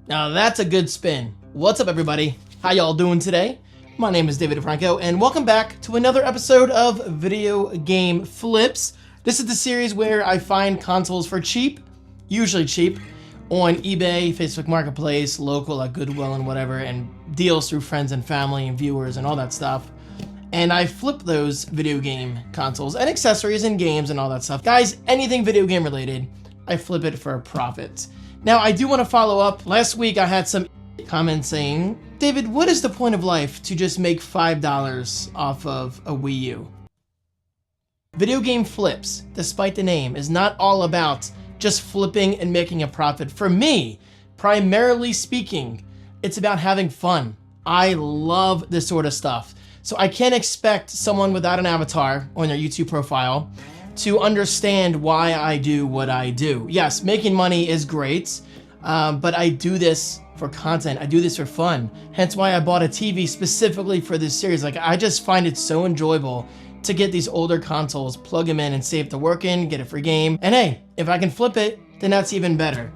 Now that's a good spin. What's up, everybody? How y'all doing today? My name is David DeFranco, and welcome back to another episode of Video Game Flips. This is the series where I find consoles for cheap, usually cheap, on eBay, Facebook Marketplace, local at Goodwill and whatever, and deals through friends and family and viewers and all that stuff. And I flip those video game consoles and accessories and games and all that stuff. Guys, anything video game related, I flip it for a profit. Now, I do want to follow up. Last week, I had some comments saying, David, what is the point of life to just make $5 off of a Wii U? Video Game Flips, despite the name, is not all about just flipping and making a profit. For me, primarily speaking, it's about having fun. I love this sort of stuff. So I can't expect someone without an avatar on their YouTube profile to understand why I do what I do. Yes, making money is great, but I do this for content. I do this for fun. Hence why I bought a TV specifically for this series. Like, I just find it so enjoyable to get these older consoles, plug them in and save to work in, get a free game. And hey, if I can flip it, then that's even better.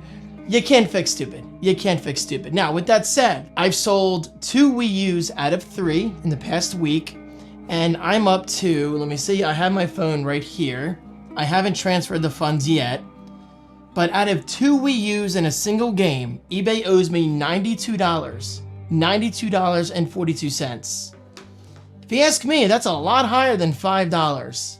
You can't fix stupid. You can't fix stupid. Now, with that said, I've sold 2 Wii U's out of 3 in the past week, and I'm up to, let me see, I have my phone right here. I haven't transferred the funds yet, but out of 2 Wii U's in a single game, eBay owes me $92. $92.42. If you ask me, that's a lot higher than $5.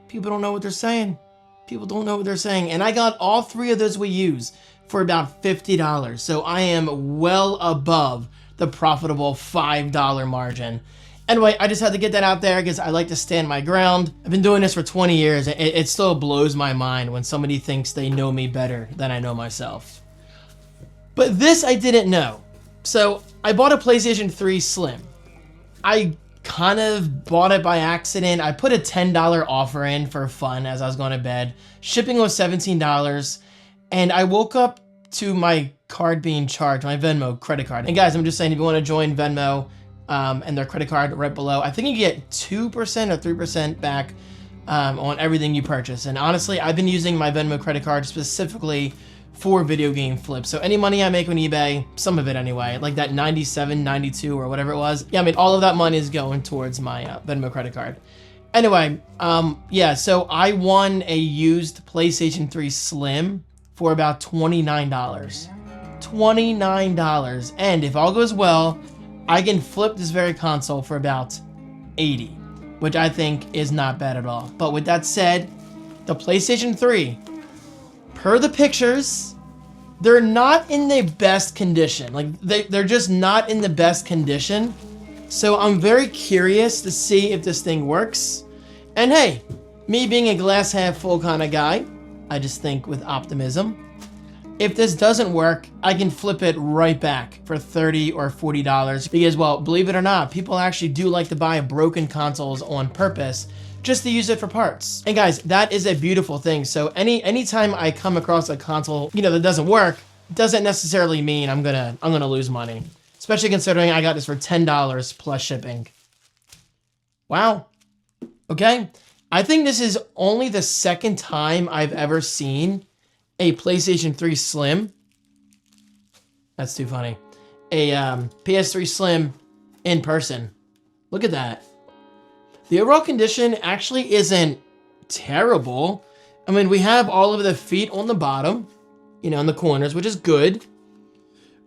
People don't know what they're saying. People don't know what they're saying. And I got all 3 of those Wii U's for about $50. So I am well above the profitable $5 margin. Anyway, I just had to get that out there because I like to stand my ground. I've been doing this for 20 years. It still blows my mind when somebody thinks they know me better than I know myself. But this I didn't know. So I bought a PlayStation 3 Slim. I kind of bought it by accident. I put a $10 offer in for fun as I was going to bed. Shipping was $17. And I woke up to my card being charged, my Venmo credit card. And guys, I'm just saying, if you want to join Venmo, and their credit card right below, I think you get 2% or 3% back on everything you purchase. And honestly, I've been using my Venmo credit card specifically for video game flips. So any money I make on eBay, some of it anyway, like that 97, 92 or whatever it was. Yeah, I mean, all of that money is going towards my Venmo credit card. Anyway, yeah, so I won a used PlayStation 3 Slim for about $29. $29. And if all goes well, I can flip this very console for about $80, which I think is not bad at all. But with that said, the PlayStation 3, per the pictures, they're not in the best condition. Like, they're just not in the best condition. So I'm very curious to see if this thing works. And hey, me being a glass half full kind of guy, I just think with optimism. If this doesn't work, I can flip it right back for $30 or $40 because, well, believe it or not, people actually do like to buy broken consoles on purpose just to use it for parts. And guys, that is a beautiful thing. So anytime I come across a console, that doesn't work, doesn't necessarily mean I'm gonna lose money. Especially considering I got this for $10 plus shipping. Wow. Okay. I think this is only the second time I've ever seen a PlayStation 3 Slim. That's too funny. A PS3 Slim in person. Look at that. The overall condition actually isn't terrible. I mean, we have all of the feet on the bottom, in the corners, which is good.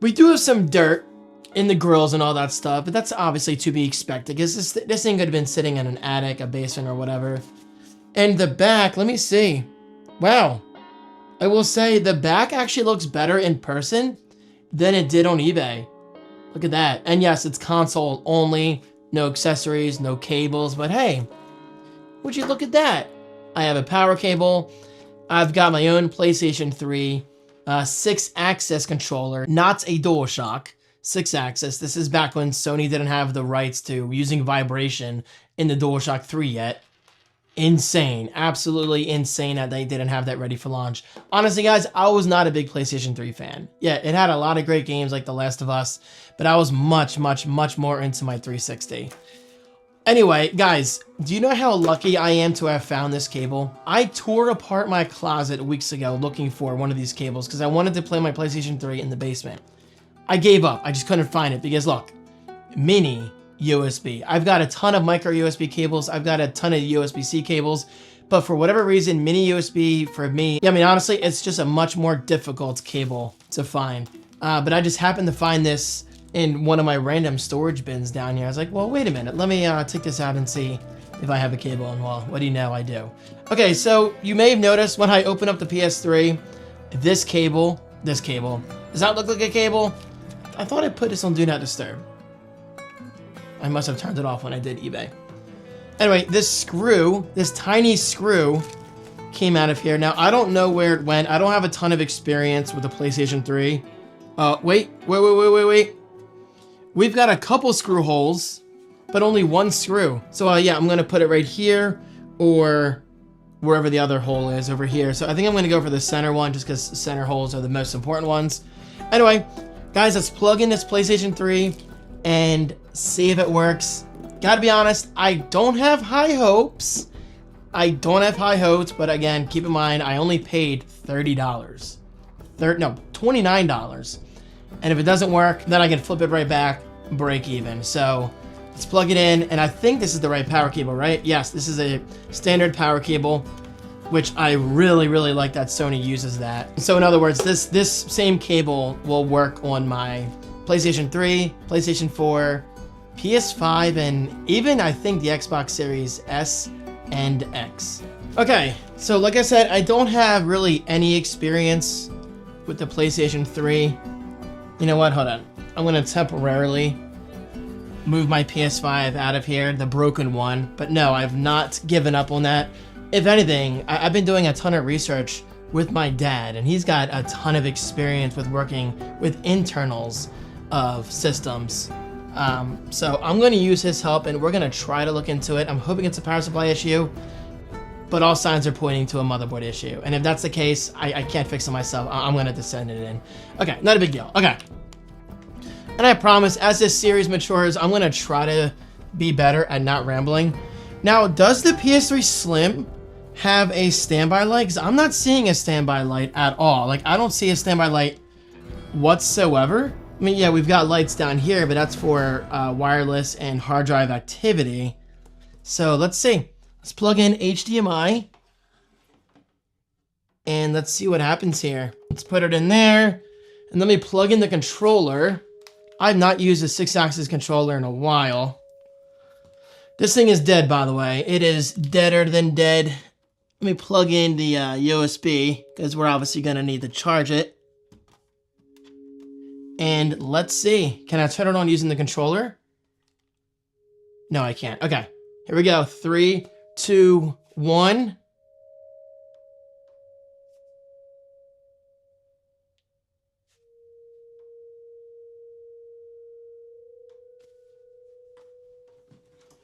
We do have some dirt in the grills and all that stuff, but that's obviously to be expected because this thing could have been sitting in an attic, a basement, or whatever. And the back, let me see. Wow. I will say the back actually looks better in person than it did on eBay. Look at that. And yes, it's console only, no accessories, no cables, but hey, would you look at that? I have a power cable. I've got my own PlayStation 3 6-axis controller, not a DualShock, 6-axis. This is back when Sony didn't have the rights to using vibration in the DualShock 3 yet. Insane, absolutely insane that they didn't have that ready for launch. Honestly, guys, I was not a big PlayStation 3 fan. Yeah, it had a lot of great games like The Last of Us, but I was much, much, much more into my 360. Anyway, guys, do you know how lucky I am to have found this cable? I tore apart my closet weeks ago looking for one of these cables because I wanted to play my PlayStation 3 in the basement. I gave up. I just couldn't find it because look, mini USB. I've got a ton of micro USB cables. I've got a ton of USB-C cables, but for whatever reason, mini USB for me, I mean, honestly, it's just a much more difficult cable to find. But I just happened to find this in one of my random storage bins down here. I was like, well, wait a minute. Let me take this out and see if I have a cable. And well, what do you know? I do. Okay, so you may have noticed when I open up the PS3, this cable, does that look like a cable? I thought I put this on Do Not Disturb. I must have turned it off when I did eBay. Anyway, this screw, this tiny screw came out of here. Now, I don't know where it went. I don't have a ton of experience with the PlayStation 3. Wait. We've got a couple screw holes, but only one screw. So yeah, I'm gonna put it right here or wherever the other hole is over here. So I think I'm gonna go for the center one just because center holes are the most important ones. Anyway, guys, let's plug in this PlayStation 3 and see if it works. Gotta be honest, I don't have high hopes. But again, keep in mind, I only paid $30. $29. And if it doesn't work, then I can flip it right back, break even. So let's plug it in. And I think this is the right power cable, right? Yes, this is a standard power cable, which I really, really like that Sony uses that. So in other words, this same cable will work on my PlayStation 3, PlayStation 4, PS5, and even I think the Xbox Series S and X. Okay, so like I said, I don't have really any experience with the PlayStation 3. You know what? Hold on. I'm going to temporarily move my PS5 out of here, the broken one. But no, I've not given up on that. If anything, I've been doing a ton of research with my dad, and he's got a ton of experience with working with internals of systems. So I'm going to use his help, and we're going to try to look into it. I'm hoping it's a power supply issue, but all signs are pointing to a motherboard issue. And if that's the case, I can't fix it myself. I'm going to descend it in. Okay, not a big deal. Okay. And I promise, as this series matures, I'm going to try to be better at not rambling. Now, does the PS3 Slim have a standby light? Because I'm not seeing a standby light at all. Like, I don't see a standby light whatsoever. I mean, yeah, we've got lights down here, but that's for wireless and hard drive activity. So let's see. Let's plug in HDMI. And let's see what happens here. Let's put it in there. And let me plug in the controller. I've not used a 6-axis controller in a while. This thing is dead, by the way. It is deader than dead. Let me plug in the USB, because we're obviously going to need to charge it. And let's see. Can I turn it on using the controller? No, I can't. Okay. Here we go. 3, 2, 1.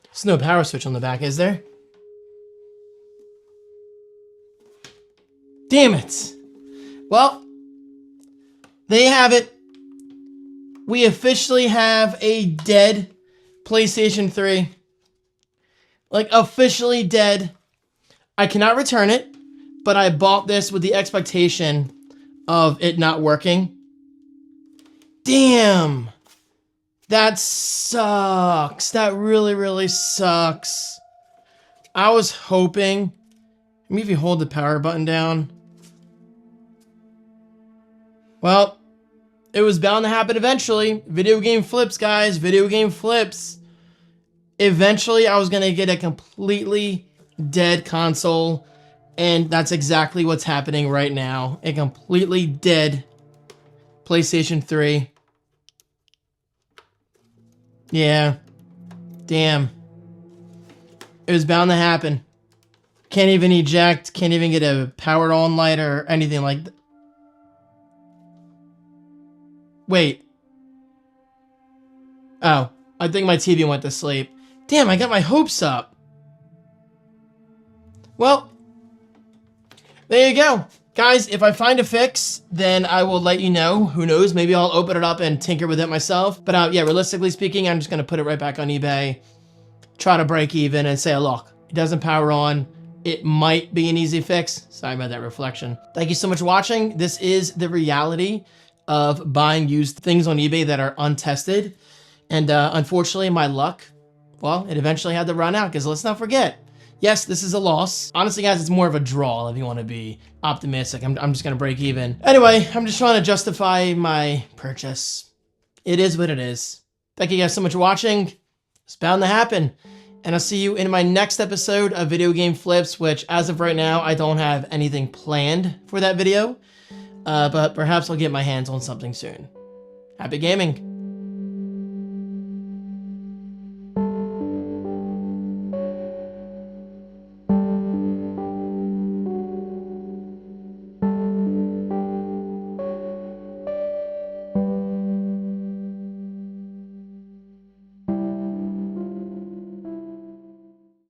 There's no power switch on the back, is there? Damn it. Well, there you have it. We officially have a dead PlayStation 3. Like, officially dead. I cannot return it, but I bought this with the expectation of it not working. Damn. That sucks. That really, really sucks. I was hoping... Maybe if you hold the power button down. Well, it was bound to happen eventually. Video game flips, guys. Video game flips. Eventually, I was going to get a completely dead console. And that's exactly what's happening right now. A completely dead PlayStation 3. Yeah. Damn. It was bound to happen. Can't even eject. Can't even get a powered on light or anything like that. Wait. Oh. I think my TV went to sleep. Damn, I got my hopes up. Well. There you go. Guys, if I find a fix, then I will let you know. Who knows? Maybe I'll open it up and tinker with it myself. But yeah, realistically speaking, I'm just going to put it right back on eBay try to break even and say, look, it doesn't power on. It might be an easy fix. Sorry about that reflection. Thank you so much for watching. This is the reality of buying used things on eBay that are untested. And unfortunately, my luck, well, it eventually had to run out because let's not forget, yes, this is a loss. Honestly, guys, it's more of a draw if you want to be optimistic. I'm just going to break even. Anyway, I'm just trying to justify my purchase. It is what it is. Thank you guys so much for watching. It's bound to happen. And I'll see you in my next episode of Video Game Flips, which as of right now, I don't have anything planned for that video. But perhaps I'll get my hands on something soon. Happy gaming.